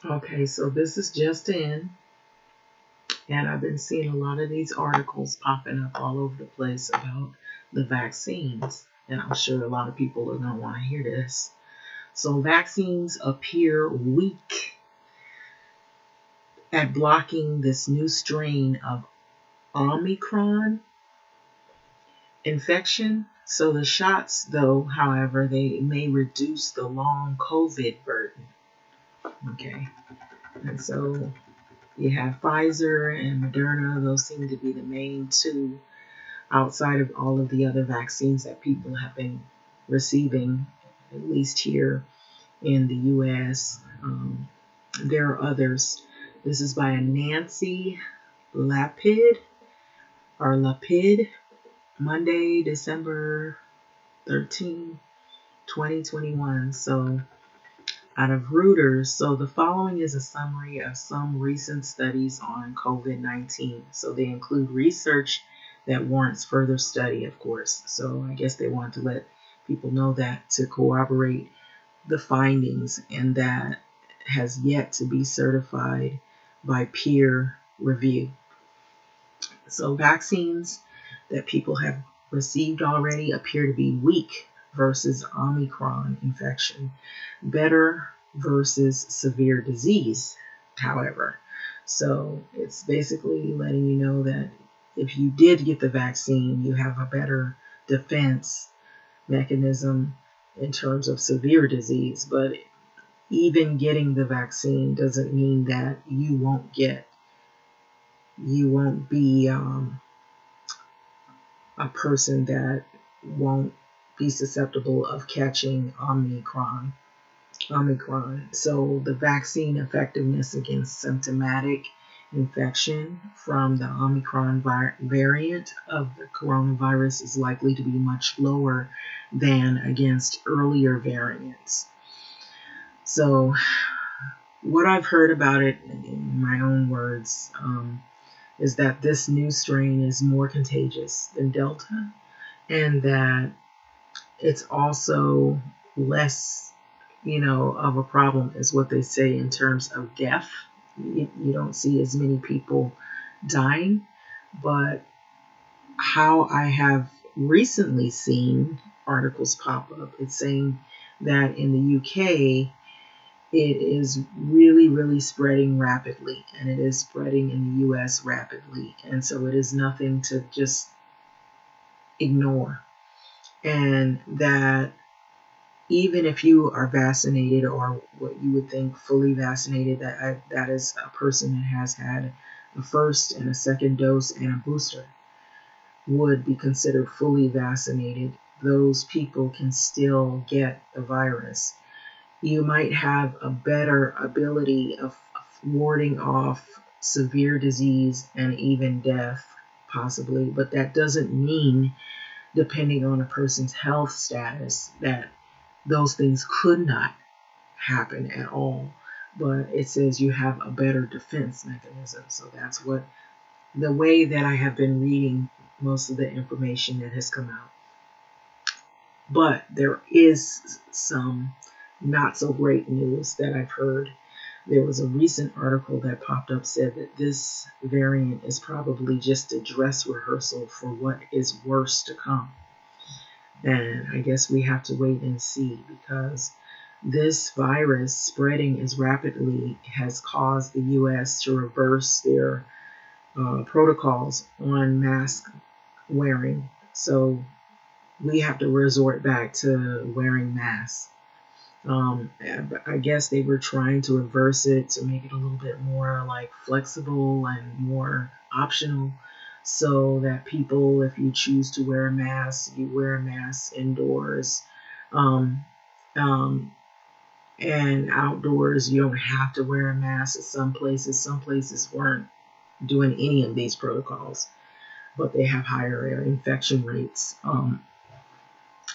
Okay, so this is just in, and I've been seeing a lot of these articles popping up all over the place about the vaccines, and I'm sure a lot of people are going to want to hear this. So, vaccines appear weak at blocking this new strain of Omicron infection. So, the shots, though, however, they may reduce the long COVID burden. Okay, and so you have Pfizer and Moderna, those seem to be the main two outside of all of the other vaccines that people have been receiving, at least here in the US. There are others. This is by a Nancy Lapid or Lapid, Monday, December 13, 2021. So out of Reuters. So the following is a summary of some recent studies on COVID-19. So they include research that warrants further study, of course. So I guess they want to let people know that to corroborate the findings, and that has yet to be certified by peer review. So vaccines that people have received already appear to be weak versus Omicron infection, better versus severe disease, however. So it's basically letting you know that if you did get the vaccine, you have a better defense mechanism in terms of severe disease. But even getting the vaccine doesn't mean that you won't be a person that won't be susceptible of catching Omicron. So the vaccine effectiveness against symptomatic infection from the Omicron variant of the coronavirus is likely to be much lower than against earlier variants. So what I've heard about it in my own words is that this new strain is more contagious than Delta, and that it's also less, of a problem is what they say in terms of death. You don't see as many people dying, but how I have recently seen articles pop up, it's saying that in the UK, it is really, really spreading rapidly, and it is spreading in the US rapidly. And so it is nothing to just ignore. And that even if you are vaccinated, or what you would think fully vaccinated, that is a person that has had a first and a second dose and a booster, would be considered fully vaccinated. Those people can still get the virus. You might have a better ability of warding off severe disease and even death, possibly, but that doesn't mean, depending on a person's health status, that those things could not happen at all. But it says you have a better defense mechanism. So that's what the way that I have been reading most of the information that has come out. But there is some not so great news that I've heard. There was a recent article that popped up, said that this variant is probably just a dress rehearsal for what is worse to come. And I guess we have to wait and see, because this virus spreading as rapidly has caused the U.S. to reverse their protocols on mask wearing. So we have to resort back to wearing masks. I guess they were trying to reverse it to make it a little bit more like flexible and more optional, so that people, if you choose to wear a mask, you wear a mask indoors. Um, um, and outdoors, you don't have to wear a mask at some places. Some places weren't doing any of these protocols, but they have higher infection rates.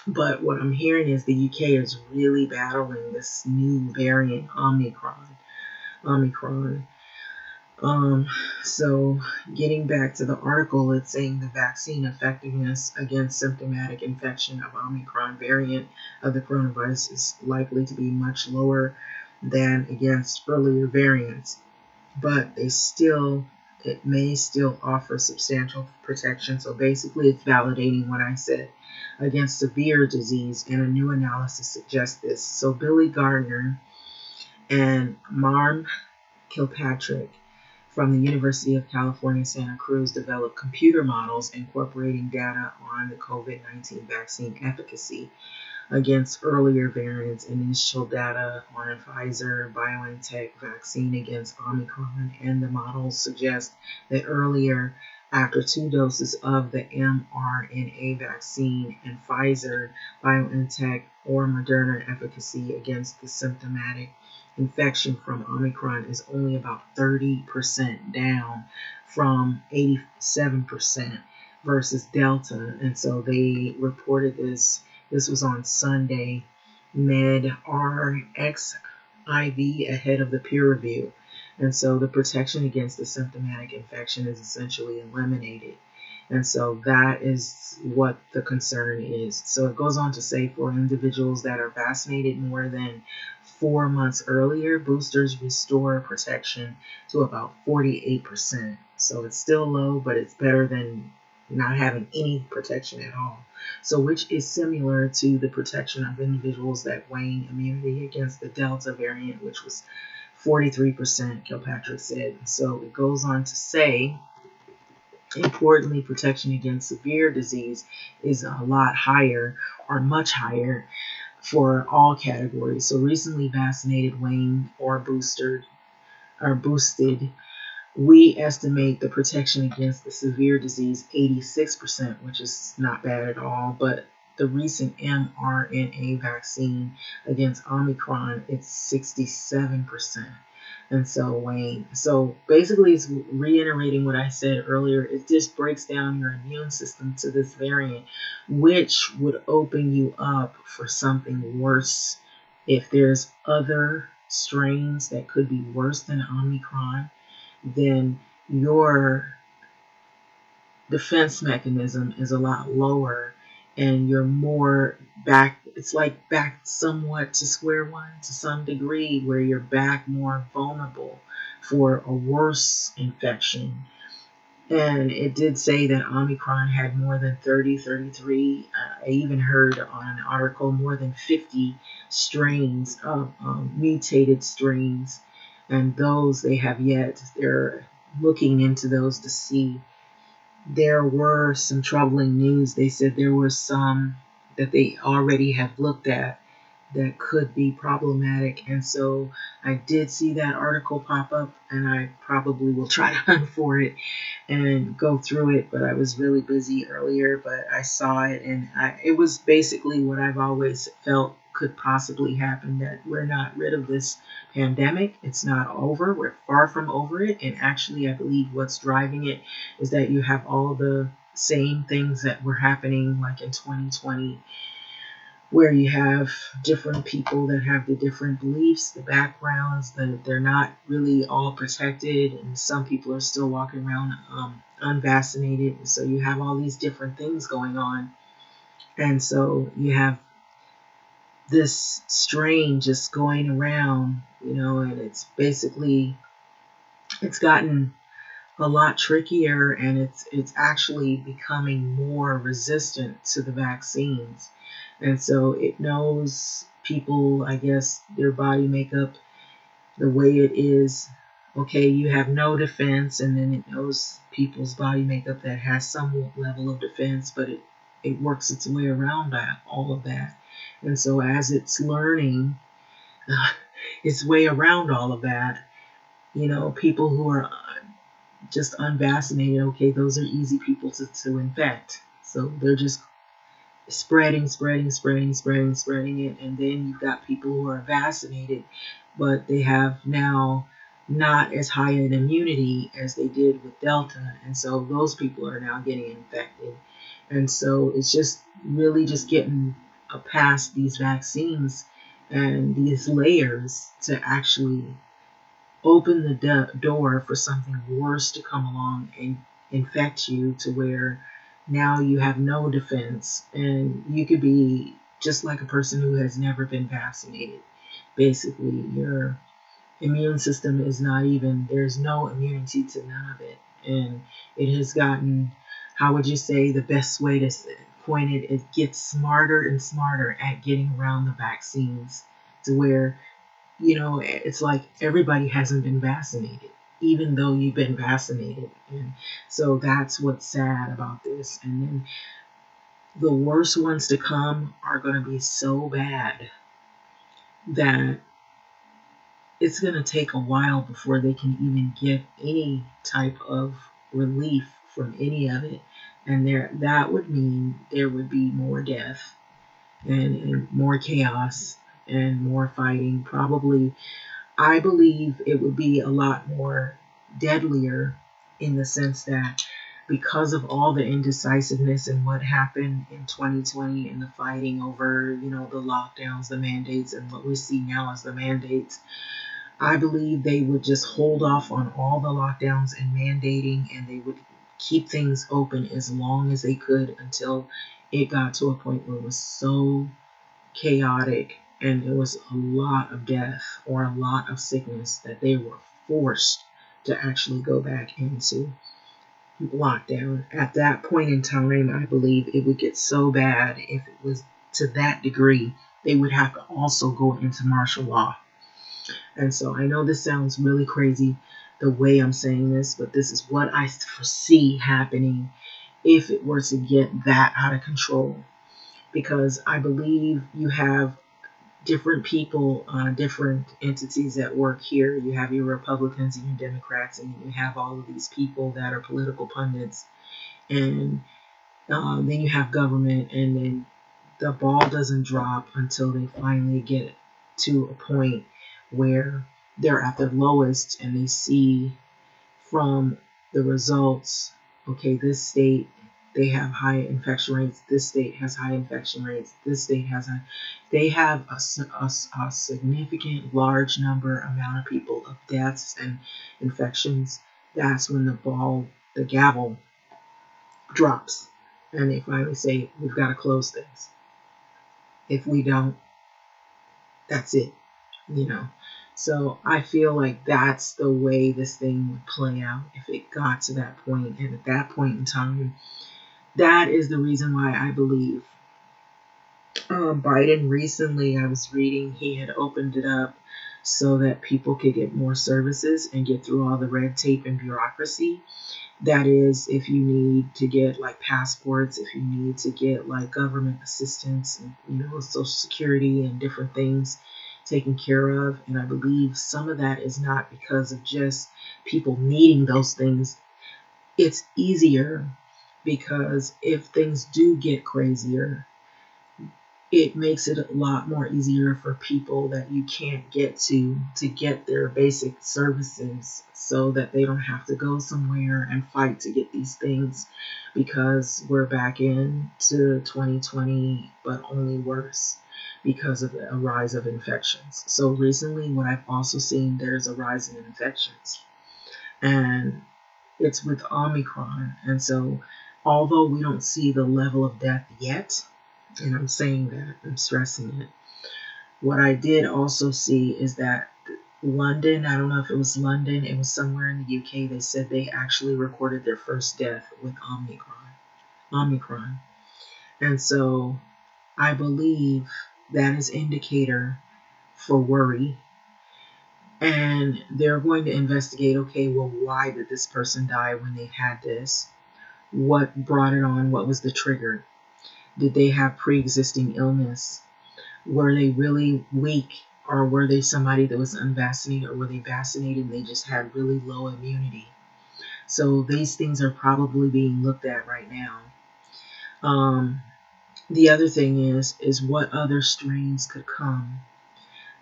But what I'm hearing is the UK is really battling this new variant, Omicron. So getting back to the article, it's saying the vaccine effectiveness against symptomatic infection of Omicron variant of the coronavirus is likely to be much lower than against earlier variants, but it may still offer substantial protection. So basically, it's validating what I said against severe disease, and a new analysis suggests this. So Billy Gardner and Marm Kilpatrick from the University of California, Santa Cruz developed computer models incorporating data on the COVID-19 vaccine efficacy against earlier variants and initial data on a Pfizer BioNTech vaccine against Omicron. And the models suggest that earlier, after 2 doses of the mRNA vaccine and Pfizer, BioNTech, or Moderna, efficacy against the symptomatic infection from Omicron is only about 30% down from 87% versus Delta. And so they reported this. This was on Sunday, medRxiv, ahead of the peer review. And so the protection against the symptomatic infection is essentially eliminated. And so that is what the concern is. So it goes on to say for individuals that are vaccinated more than 4 months earlier, boosters restore protection to about 48%. So it's still low, but it's better than not having any protection at all. So which is similar to the protection of individuals that wane immunity against the Delta variant, which was 43%, Kilpatrick said. So it goes on to say, importantly, protection against severe disease is a lot higher or much higher for all categories. So recently vaccinated, waned, or boosted, we estimate the protection against the severe disease 86%, which is not bad at all. But the recent mRNA vaccine against Omicron, it's 67%. And so Wayne, so basically it's reiterating what I said earlier. It just breaks down your immune system to this variant, which would open you up for something worse. If there's other strains that could be worse than Omicron, then your defense mechanism is a lot lower and you're more back. It's like back somewhat to square one to some degree, where you're back more vulnerable for a worse infection. And it did say that Omicron had more than 33. I even heard on an article more than 50 strains of mutated strains. And those they have yet, they're looking into those to see. There were some troubling news. They said there were some that they already have looked at that could be problematic. And so I did see that article pop up, and I probably will try to hunt for it and go through it. But I was really busy earlier, but I saw it, and it was basically what I've always felt could possibly happen, that we're not rid of this pandemic. It's not over. We're far from over it. And actually, I believe what's driving it is that you have all the same things that were happening like in 2020, where you have different people that have the different beliefs, the backgrounds, that they're not really all protected, and some people are still walking around unvaccinated. So you have all these different things going on. And so you have this strain just going around, and it's gotten a lot trickier, and it's actually becoming more resistant to the vaccines. And so it knows people, I guess, their body makeup, the way it is. Okay, you have no defense, and then it knows people's body makeup that has some level of defense, but it works its way around all of that. And so as it's learning its way around all of that, people who are just unvaccinated, okay, those are easy people to infect. So they're just spreading it. And then you've got people who are vaccinated, but they have now not as high an immunity as they did with Delta. And so those people are now getting infected. And so it's just really just getting past these vaccines and these layers to actually open the door for something worse to come along and infect you, to where now you have no defense, and you could be just like a person who has never been vaccinated, basically your immune system is not even, there's no immunity to none of it. And it has gotten, how would you say, the best way to point it, it gets smarter and smarter at getting around the vaccines to where, it's like everybody hasn't been vaccinated, even though you've been vaccinated. And so that's what's sad about this. And then the worst ones to come are going to be so bad that it's going to take a while before they can even get any type of relief from any of it. And that would mean there would be more death and more chaos and more fighting. Probably, I believe it would be a lot more deadlier in the sense that because of all the indecisiveness and what happened in 2020 and the fighting over, the lockdowns, the mandates, and what we see now as the mandates, I believe they would just hold off on all the lockdowns and mandating, and they would keep things open as long as they could until it got to a point where it was so chaotic and there was a lot of death or a lot of sickness that they were forced to actually go back into lockdown. At that point in time, I believe it would get so bad if it was to that degree, they would have to also go into martial law. And so I know this sounds really crazy the way I'm saying this, but this is what I foresee happening if it were to get that out of control. Because I believe you have different people, different entities that work here. You have your Republicans and your Democrats, and you have all of these people that are political pundits. And then you have government, and then the ball doesn't drop until they finally get to a point where they're at their lowest and they see from the results, okay, this state, they have high infection rates, this state has high infection rates, this state has high, they have a significant large amount of people of deaths and infections. That's when the gavel drops, and they finally say, we've got to close things. If we don't, that's it, So I feel like that's the way this thing would play out if it got to that point. And at that point in time, that is the reason why I believe Biden recently, I was reading, he had opened it up so that people could get more services and get through all the red tape and bureaucracy. That is, if you need to get like passports, if you need to get like government assistance, and, Social Security and different things taken care of. And I believe some of that is not because of just people needing those things. It's easier because if things do get crazier, it makes it a lot more easier for people that you can't get to get their basic services so that they don't have to go somewhere and fight to get these things, because we're back into 2020, but only worse because of a rise of infections. So recently, what I've also seen, there's a rise in infections, and it's with Omicron. And so although we don't see the level of death yet, and I'm saying that, I'm stressing it, what I did also see is that London, I don't know if it was London, it was somewhere in the UK, they said they actually recorded their first death with Omicron. And so I believe that is indicator for worry. And they're going to investigate, okay, well, why did this person die when they had this? What brought it on? What was the trigger? Did they have pre-existing illness? Were they really weak, or were they somebody that was unvaccinated, or were they vaccinated and they just had really low immunity? So these things are probably being looked at right now. The other thing is what other strains could come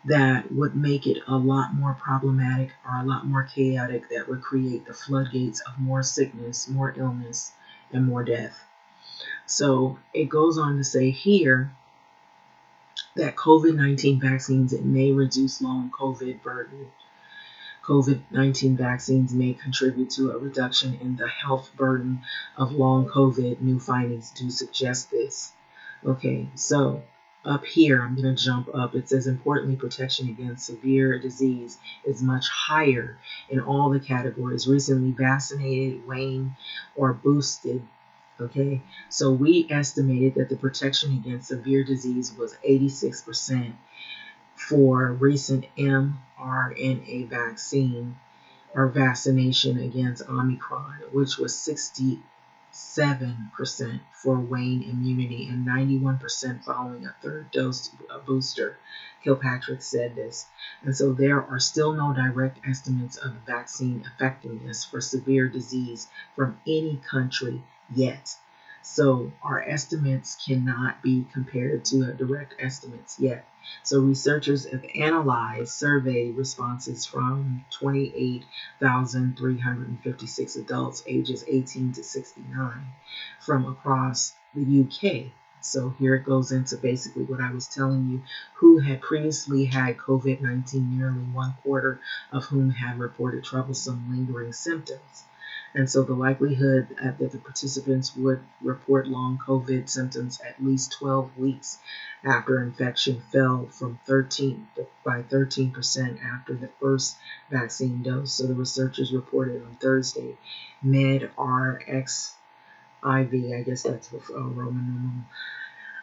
that would make it a lot more problematic or a lot more chaotic, that would create the floodgates of more sickness, more illness, and more death. So it goes on to say here that COVID-19 vaccines, it may reduce long COVID burden. COVID-19 vaccines may contribute to a reduction in the health burden of long COVID. New findings do suggest this. Okay, so up here, I'm going to jump up. It says, importantly, protection against severe disease is much higher in all the categories: recently vaccinated, weaned, or boosted. Okay, so we estimated that the protection against severe disease was 86% for recent mRNA vaccine or vaccination against Omicron, which was 67% for wane immunity and 91% following a third dose booster. Kilpatrick said this. And so there are still no direct estimates of vaccine effectiveness for severe disease from any country yet. So our estimates cannot be compared to direct estimates yet. So researchers have analyzed survey responses from 28,356 adults ages 18 to 69 from across the UK. So here it goes into basically what I was telling you, who had previously had COVID-19, nearly 1/4 of whom had reported troublesome lingering symptoms. And so the likelihood that the participants would report long COVID symptoms at least 12 weeks after infection fell from 13% after the first vaccine dose. So the researchers reported on Thursday, MedRxiv, I guess that's a Roman numeral,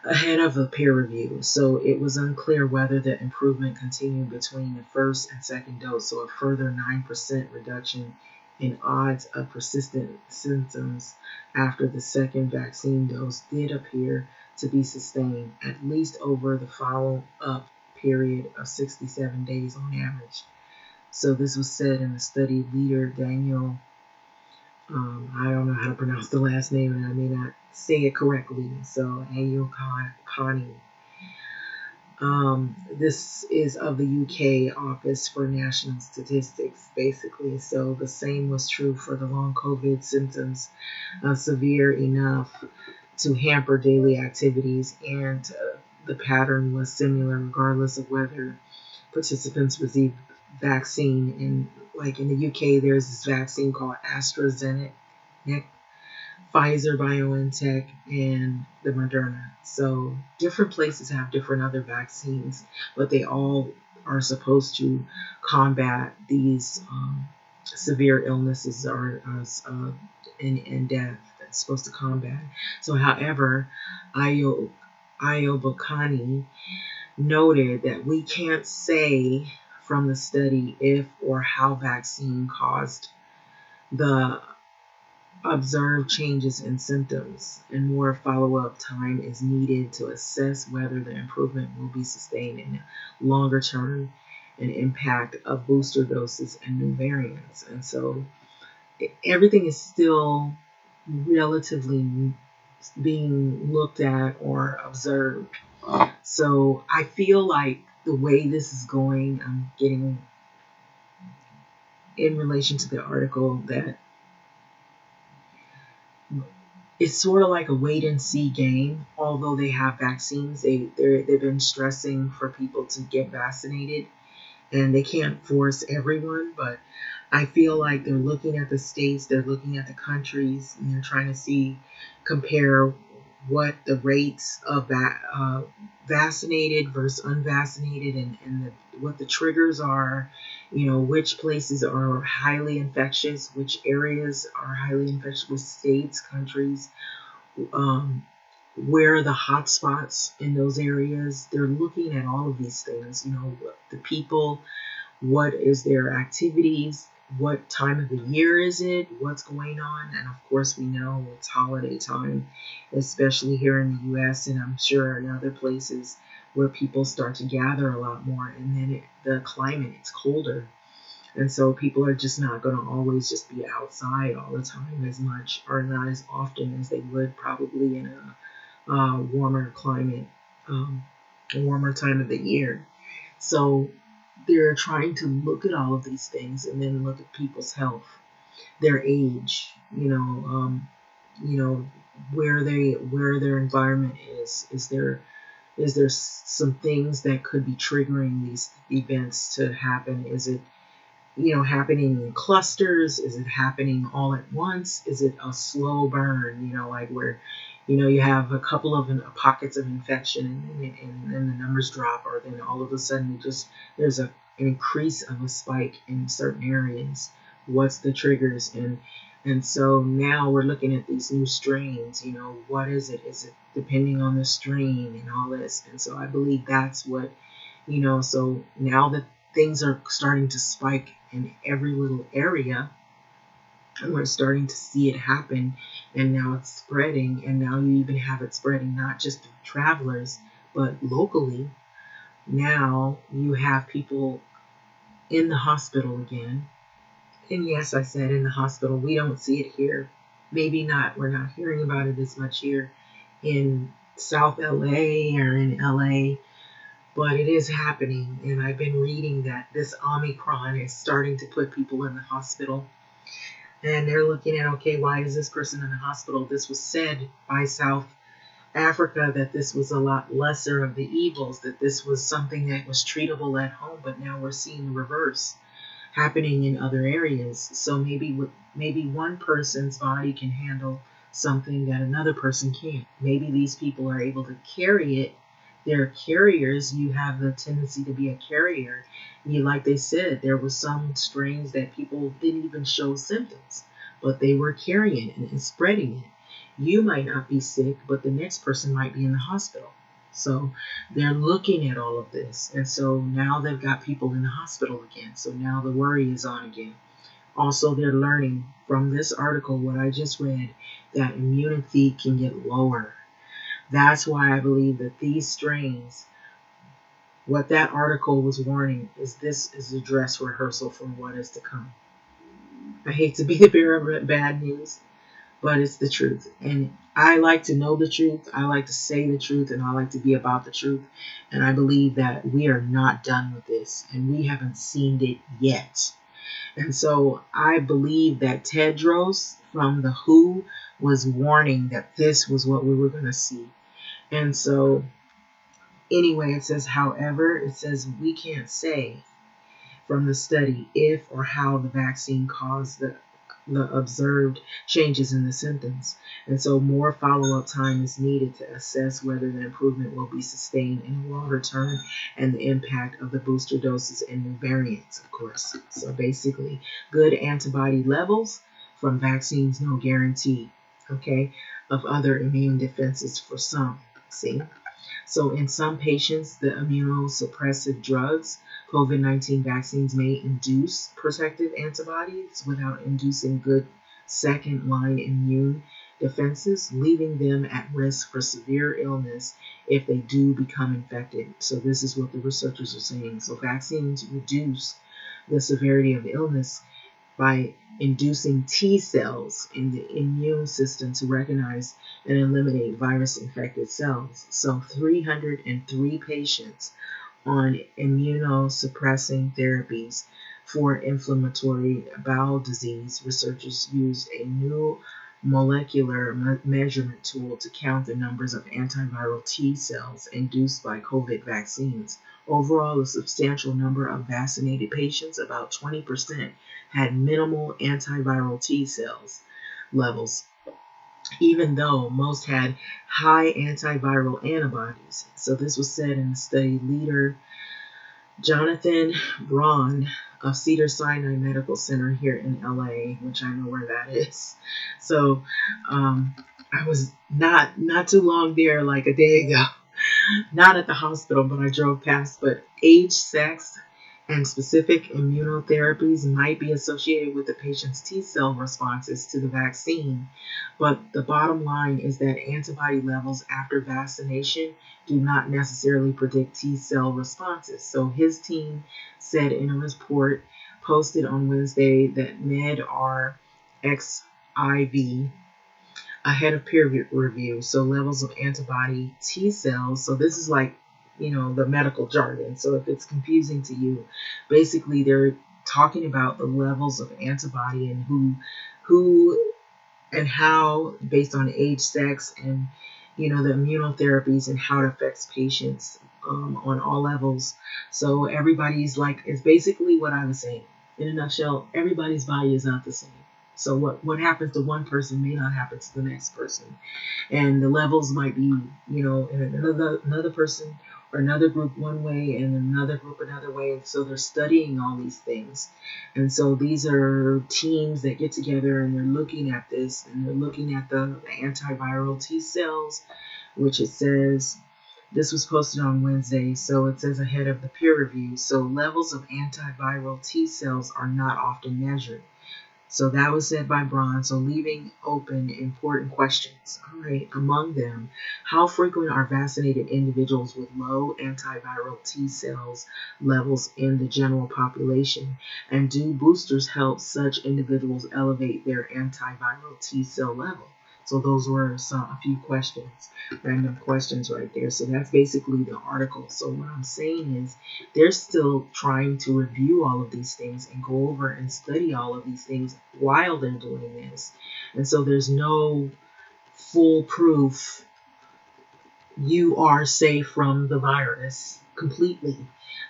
ahead of a peer review. So it was unclear whether the improvement continued between the first and second dose. So a further 9% reduction in odds of persistent symptoms after the second vaccine dose did appear to be sustained, at least over the follow-up period of 67 days on average. So this was said in the study. Leader Daniel, I don't know how to pronounce the last name, and I may not say it correctly. So Daniel Connie. This is of the UK Office for National Statistics, basically. So the same was true for the long COVID symptoms, severe enough to hamper daily activities, and the pattern was similar regardless of whether participants received vaccine. And like in the UK, there's this vaccine called AstraZeneca, Pfizer, BioNTech, and the Moderna. So different places have different other vaccines, but they all are supposed to combat these severe illnesses and death. That's supposed to combat. So, however, Ayobokani noted that we can't say from the study if or how vaccine caused the observed changes in symptoms, and more follow-up time is needed to assess whether the improvement will be sustained in the longer term and impact of booster doses and new variants. And so everything is still relatively being looked at or observed. So I feel like the way this is going, I'm getting in relation to the article that it's sort of like a wait and see game. Although they have vaccines, they've been stressing for people to get vaccinated, and they can't force everyone. But I feel like they're looking at the states, they're looking at the countries, and they're trying to compare what the rates of vaccinated versus unvaccinated, and what the triggers are. Which places are highly infectious, which areas are highly infectious, with states, countries, where are the hot spots in those areas. They're looking at all of these things, the people, what is their activities, what time of the year is it, what's going on. And of course, we know it's holiday time, especially here in the US, and I'm sure in other places where people start to gather a lot more. And then the climate, it's colder. And so people are just not going to always just be outside all the time as much, or not as often as they would probably in a warmer climate, a warmer time of the year. So they're trying to look at all of these things and then look at people's health, their age, where their environment is. Is there some things that could be triggering these events to happen? Is it happening in clusters? Is it happening all at once? Is it a slow burn, like where You have a couple of pockets of infection, and then the numbers drop, or then all of a sudden there's an increase of a spike in certain areas. What's the triggers? And so now we're looking at these new strains. What is it? Is it depending on the strain and all this? And so I believe that's what, so now that things are starting to spike in every little area, and we're starting to see it happen, and now it's spreading, and now you even have it spreading not just through travelers, but locally. Now you have people in the hospital again. And yes, I said in the hospital. We don't see it here. Maybe not. We're not hearing about it as much here in South LA or in LA, but it is happening. And I've been reading that this Omicron is starting to put people in the hospital. And they're looking at, okay, why is this person in the hospital? This was said by South Africa that this was a lot lesser of the evils, that this was something that was treatable at home, but now we're seeing the reverse happening in other areas. So maybe one person's body can handle something that another person can't. Maybe these people are able to carry it. They're carriers. You have the tendency to be a carrier. Like they said, there were some strains that people didn't even show symptoms, but they were carrying it and spreading it. You might not be sick, but the next person might be in the hospital. So they're looking at all of this. And so now they've got people in the hospital again. So now the worry is on again. Also, they're learning from this article, what I just read, that immunity can get lower. That's why I believe that these strains, what that article was warning, is this is a dress rehearsal for what is to come. I hate to be the bearer of bad news, but it's the truth. And I like to know the truth. I like to say the truth, and I like to be about the truth. And I believe that we are not done with this, and we haven't seen it yet. And so I believe that Tedros from the WHO was warning that this was what we were going to see. And so anyway, it says, however, it says we can't say from the study if or how the vaccine caused the observed changes in the symptoms. And so more follow-up time is needed to assess whether the improvement will be sustained in the longer term and the impact of the booster doses and new variants, of course. So basically, good antibody levels from vaccines, no guarantee, okay, of other immune defenses for some. See? So in some patients, the immunosuppressive drugs, COVID-19 vaccines may induce protective antibodies without inducing good second-line immune defenses, leaving them at risk for severe illness if they do become infected. So this is what the researchers are saying. So vaccines reduce the severity of illness by inducing T cells in the immune system to recognize and eliminate virus-infected cells. So 303 patients on immunosuppressing therapies for inflammatory bowel disease, researchers used a new molecular measurement tool to count the numbers of antiviral T cells induced by COVID vaccines. Overall, a substantial number of vaccinated patients, about 20%, had minimal antiviral T cells levels, even though most had high antiviral antibodies. So this was said in the study. Leader Jonathan Braun of Cedars-Sinai Medical Center here in LA, which I know where that is. So I was not too long there, like a day ago. Not at the hospital, but I drove past. But age, sex, and specific immunotherapies might be associated with the patient's T cell responses to the vaccine. But the bottom line is that antibody levels after vaccination do not necessarily predict T cell responses. So his team said in a report posted on Wednesday that MedRxiv ahead of peer review, so levels of antibody T cells. So this is like, the medical jargon. So if it's confusing to you, basically they're talking about the levels of antibody and who and how, based on age, sex, and the immunotherapies and how it affects patients on all levels. So everybody's like, it's basically what I was saying. In a nutshell, everybody's body is not the same. So what happens to one person may not happen to the next person, and the levels might be, in another person or another group one way and another group another way. So they're studying all these things, and so these are teams that get together and they're looking at this, and they're looking at the antiviral T cells, which it says. This was posted on Wednesday, so it says ahead of the peer review. So levels of antiviral T cells are not often measured. So that was said by Braun. So leaving open important questions. All right. Among them, how frequent are vaccinated individuals with low antiviral T cells levels in the general population? And do boosters help such individuals elevate their antiviral T cell level? So those were a few questions, random questions right there. So that's basically the article. So what I'm saying is they're still trying to review all of these things and go over and study all of these things while they're doing this. And so there's no foolproof, you are safe from the virus completely.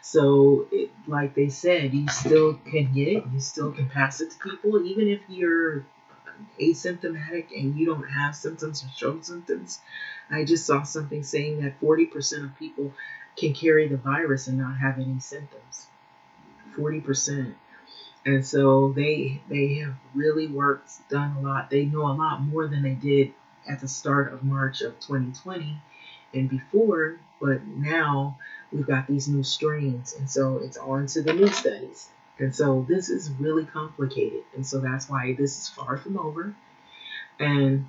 So, like they said, you still can get it, you still can pass it to people, even if you're asymptomatic and you don't have symptoms or show symptoms. I just saw something saying that 40% of people can carry the virus and not have any symptoms. 40%. And so they have really done a lot. They know a lot more than they did at the start of March of 2020 and before, but now we've got these new strains, and so it's on to the new studies. And so this is really complicated, and so that's why this is far from over. And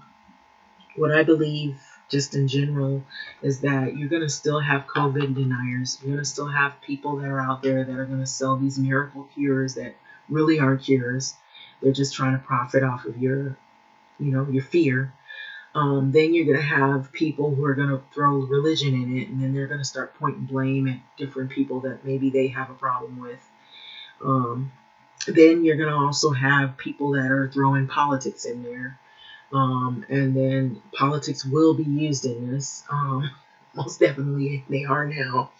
what I believe, just in general, is that you're going to still have COVID deniers. You're going to still have people that are out there that are going to sell these miracle cures that really aren't cures. They're just trying to profit off of your fear. Then you're going to have people who are going to throw religion in it, and then they're going to start pointing blame at different people that maybe they have a problem with. Then you're going to also have people that are throwing politics in there. And then politics will be used in this. Most definitely they are now.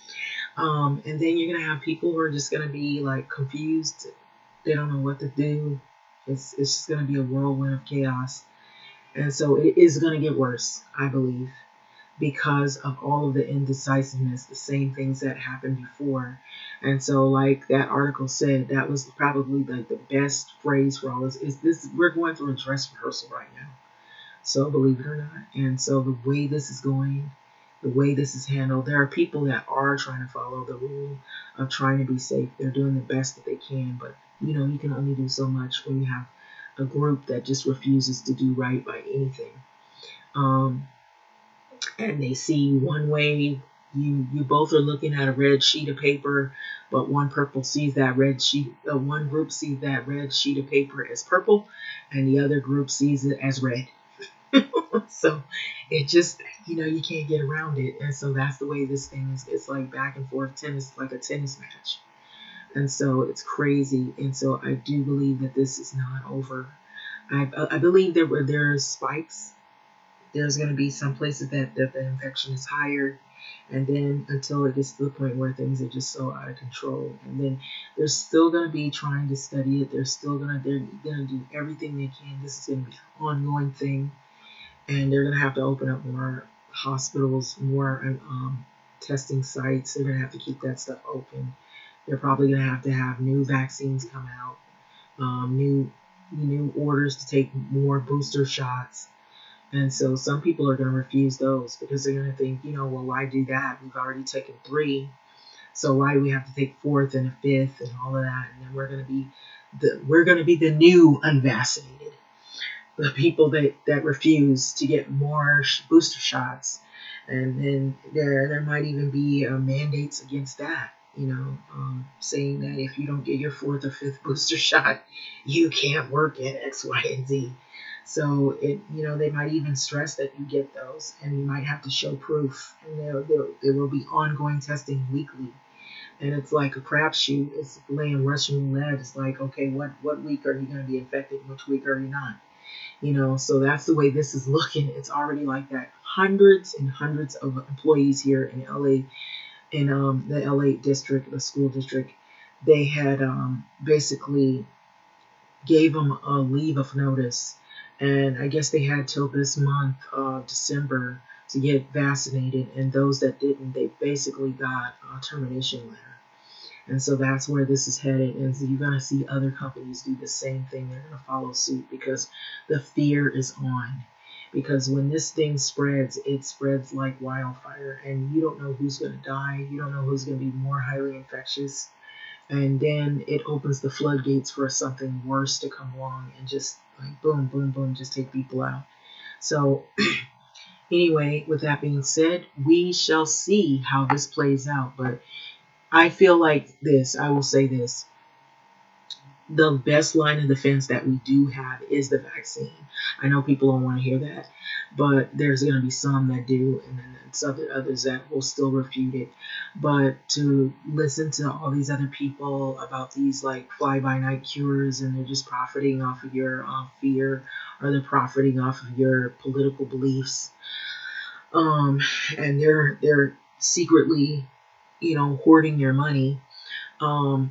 And then you're going to have people who are just going to be like confused. They don't know what to do. It's just going to be a whirlwind of chaos. And so it is going to get worse, I believe, because of all of the indecisiveness, the same things that happened before. And so, like that article said, that was probably like the best phrase for all this is this: we're going through a dress rehearsal right now. So believe it or not. And so the way this is going, the way this is handled, there are people that are trying to follow the rule of trying to be safe. They're doing the best that they can, but you can only do so much when you have a group that just refuses to do right by anything. And they see one way, you both are looking at a red sheet of paper, but one group sees that red sheet of paper as purple, and the other group sees it as red. So it just, you can't get around it. And so that's the way this thing is. It's like back and forth tennis, like a tennis match. And so it's crazy. And so I do believe that this is not over. I believe that where there are spikes, there's going to be some places that the infection is higher. And then until it gets to the point where things are just so out of control. And then they're still going to be trying to study it. They're going to do everything they can. This is going to be an ongoing thing. And they're going to have to open up more hospitals, more testing sites. They're going to have to keep that stuff open. They're probably going to have new vaccines come out, new orders to take more booster shots. And so some people are going to refuse those because they're going to think, well, why do that? We've already taken 3. So why do we have to take 4th and a 5th and all of that? And then we're going to be the new unvaccinated. The people that refuse to get more booster shots. And then there might even be mandates against that, saying that if you don't get your 4th or 5th booster shot, you can't work at X, Y, and Z. So they might even stress that you get those, and you might have to show proof. And there will be ongoing testing weekly. And it's like a crapshoot. It's playing Russian roulette. It's like, okay, what week are you going to be infected? Which week are you not? So that's the way this is looking. It's already like that. Hundreds and hundreds of employees here in LA, in the LA district, the school district, they had basically gave them a leave of notice. And I guess they had till this month of December to get vaccinated. And those that didn't, they basically got a termination letter. And so that's where this is headed. And so you're going to see other companies do the same thing. They're going to follow suit because the fear is on. Because when this thing spreads, it spreads like wildfire. And you don't know who's going to die. You don't know who's going to be more highly infectious. And then it opens the floodgates for something worse to come along and just like boom, boom, boom, just take people out. So anyway, with that being said, we shall see how this plays out. But I feel like this, I will say this. The best line of defense that we do have is the vaccine. I know people don't want to hear that, but there's going to be some that do, and then some others that will still refute it. But to listen to all these other people about these like fly-by-night cures, and they're just profiting off of your fear, or they're profiting off of your political beliefs, and they're secretly, hoarding your money,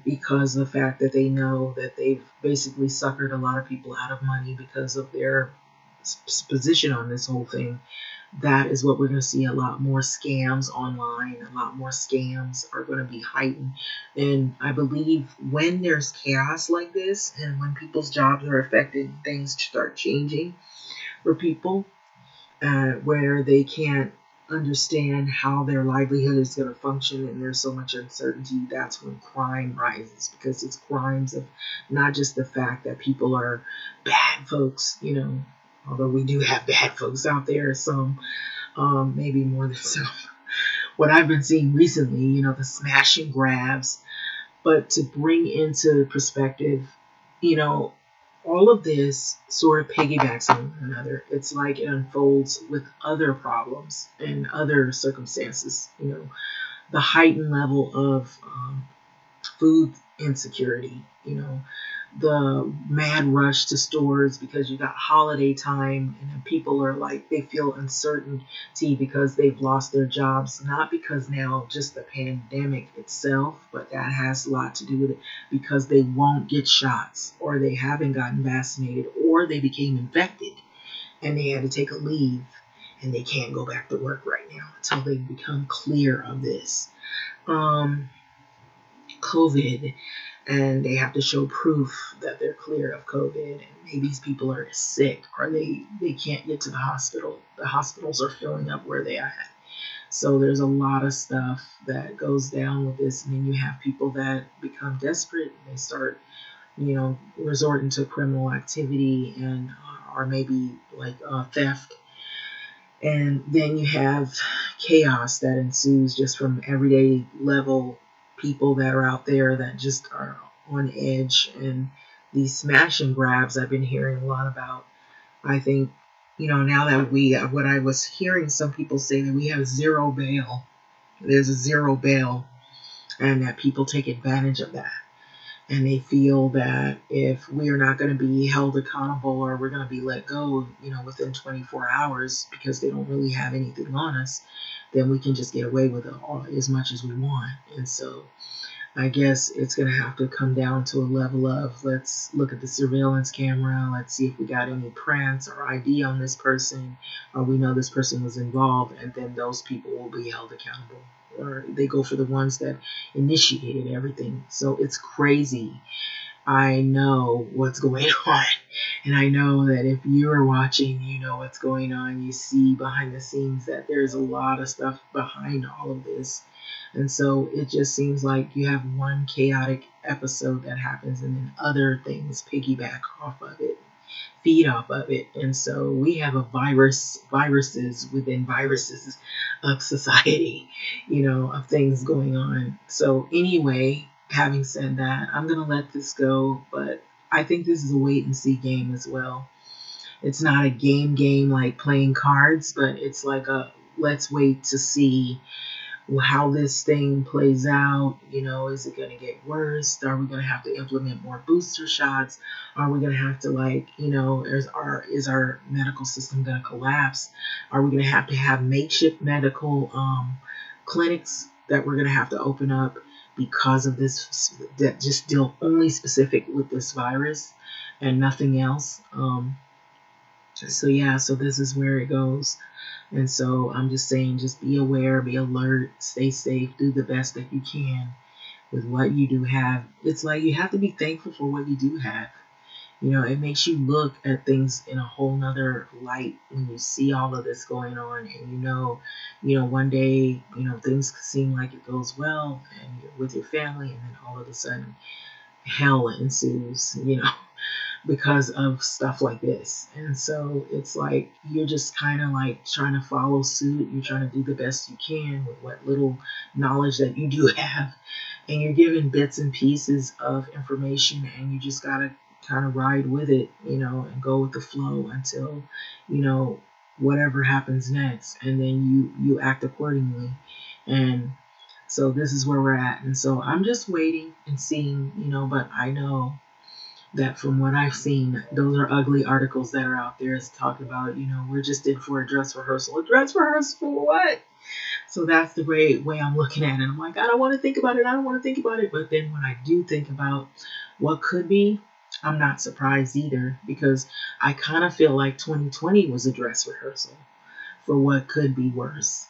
because of the fact that they know that they've basically suckered a lot of people out of money because of their position on this whole thing. That is what we're going to see, a lot more scams online, a lot more scams are going to be heightened. And I believe when there's chaos like this and when people's jobs are affected, things start changing for people, where they can't understand how their livelihood is going to function and there's so much uncertainty. That's when crime rises, because it's crimes of not just the fact that people are bad folks, although we do have bad folks out there, some, maybe more than some. What I've been seeing recently, the smash and grabs, but to bring into perspective, you know, all of this sort of piggybacks on one another. It's like it unfolds with other problems and other circumstances. The heightened level of food insecurity, the mad rush to stores because you got holiday time and then people are like, they feel uncertainty because they've lost their jobs, not because now just the pandemic itself, but that has a lot to do with it, because they won't get shots, or they haven't gotten vaccinated, or they became infected and they had to take a leave and they can't go back to work right now until they become clear of this COVID, and they have to show proof that they're clear of COVID, and maybe these people are sick, or they can't get to the hospital. The hospitals are filling up where they are at. So there's a lot of stuff that goes down with this, and then you have people that become desperate and they start, resorting to criminal activity, and or maybe like theft. And then you have chaos that ensues just from everyday level people that are out there that just are on edge. And these smash and grabs I've been hearing a lot about. I think, now that what I was hearing some people say that we have zero bail. There's a zero bail, and that people take advantage of that. And they feel that if we are not going to be held accountable, or we're going to be let go, within 24 hours because they don't really have anything on us, then we can just get away with it as much as we want. And so I guess it's going to have to come down to a level of, let's look at the surveillance camera. Let's see if we got any prints or ID on this person, or we know this person was involved, and then those people will be held accountable. Or they go for the ones that initiated everything. So it's crazy. I know what's going on. And I know that if you're watching, you know what's going on. You see behind the scenes that there's a lot of stuff behind all of this. And so it just seems like you have one chaotic episode that happens, and then other things piggyback off of it, feed off of it. And so we have a viruses within viruses of society, of things going on. So anyway, having said that, I'm going to let this go, but I think this is a wait and see game as well. It's not a game like playing cards, but it's like a let's wait to see how this thing plays out. Is it going to get worse? Are we going to have to implement more booster shots? Are we going to have to is our medical system going to collapse? Are we going to have makeshift medical clinics that we're going to have to open up because of this, that just deal only specific with this virus? and nothing else. So yeah, so this is where it goes. And so I'm just saying, just be aware, be alert, stay safe, do the best that you can with what you do have. It's like you have to be thankful for what you do have. You know, it makes you look at things in a whole nother light when you see all of this going on, and one day, things seem like it goes well and you're with your family, and then all of a sudden hell ensues, because of stuff like this. And so it's like you're just kind of like trying to follow suit. You're trying to do the best you can with what little knowledge that you do have. And you're given bits and pieces of information, and you just got to kind of ride with it, and go with the flow until, whatever happens next. And then you act accordingly. And so this is where we're at. And so I'm just waiting and seeing, but I know that from what I've seen, those are ugly articles that are out there. It's talking about, we're just in for a dress rehearsal. A dress rehearsal for what? So that's the great way I'm looking at it. I'm like, I don't want to think about it. I don't want to think about it. But then when I do think about what could be, I'm not surprised either, because I kind of feel like 2020 was a dress rehearsal for what could be worse.